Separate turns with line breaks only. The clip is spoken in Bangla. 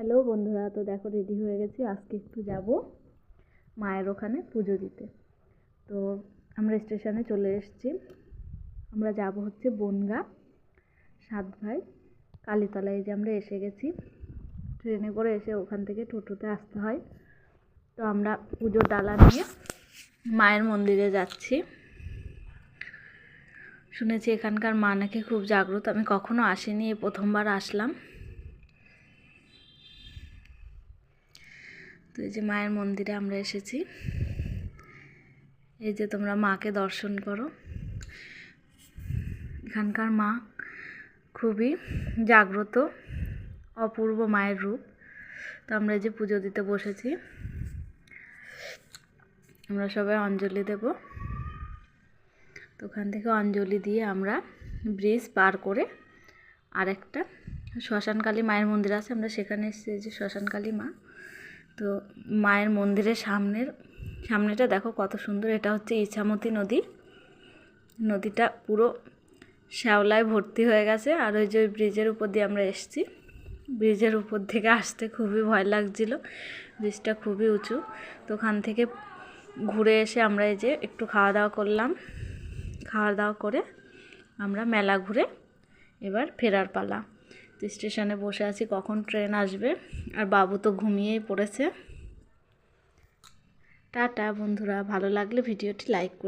হ্যালো বন্ধুরা, তো দেখো রেডি হয়ে গেছি। আজকে একটু যাব মায়ের ওখানে পুজো দিতে। তো আমরা স্টেশনে চলে এসেছি। আমরা যাব হচ্ছে বনগাঁ 7 ভাই কালীতলা। এই যে আমরা এসে গেছি। ট্রেনে করে এসে ওখান থেকে টোটোতে আসতে হয়। তো আমরা পুজোর ডালা নিয়ে মায়ের মন্দিরে যাচ্ছি। শুনেছি এখানকার মা নাকি খুব জাগ্রত। আমি কখনো আসিনি, এই প্রথমবার আসলাম। তো এই যে মায়ের মন্দিরে আমরা এসেছি। এই যে তোমরা মাকে দর্শন করো। এখানকার মা খুবই জাগ্রত, অপূর্ব মায়ের রূপ। তো আমরা এই যে পুজো দিতে বসেছি। আমরা সবাই অঞ্জলি দেব। তো ওখান থেকে অঞ্জলি দিয়ে আমরা ব্রিজ পার করে আরেকটা শ্মশানকালী মায়ের মন্দির আছে, আমরা সেখানে এসেছি। যে শ্মশানকালী মা, তো মায়ের মন্দিরের সামনেটা দেখো কত সুন্দর। এটা হচ্ছে ইছামতি নদী। নদীটা পুরো শ্যাওলায় ভর্তি হয়ে গেছে। আর ওই যে ওই ব্রিজের উপর দিয়ে আমরা এসেছি। ব্রিজের উপর থেকে আসতে খুবই ভয় লাগছিল, ব্রিজটা খুবই উঁচু। তো ওখান থেকে ঘুরে এসে আমরা এই যে একটু খাওয়া দাওয়া করলাম। খাওয়া দাওয়া করে আমরা মেলা ঘুরে এবার ফেরার পালা। তো স্টেশনে বসে আছি কখন ট্রেন আসবে, আর বাবু তো ঘুমিয়েই পড়েছে। টাটা বন্ধুরা, ভালো লাগলে ভিডিওটি লাইক করে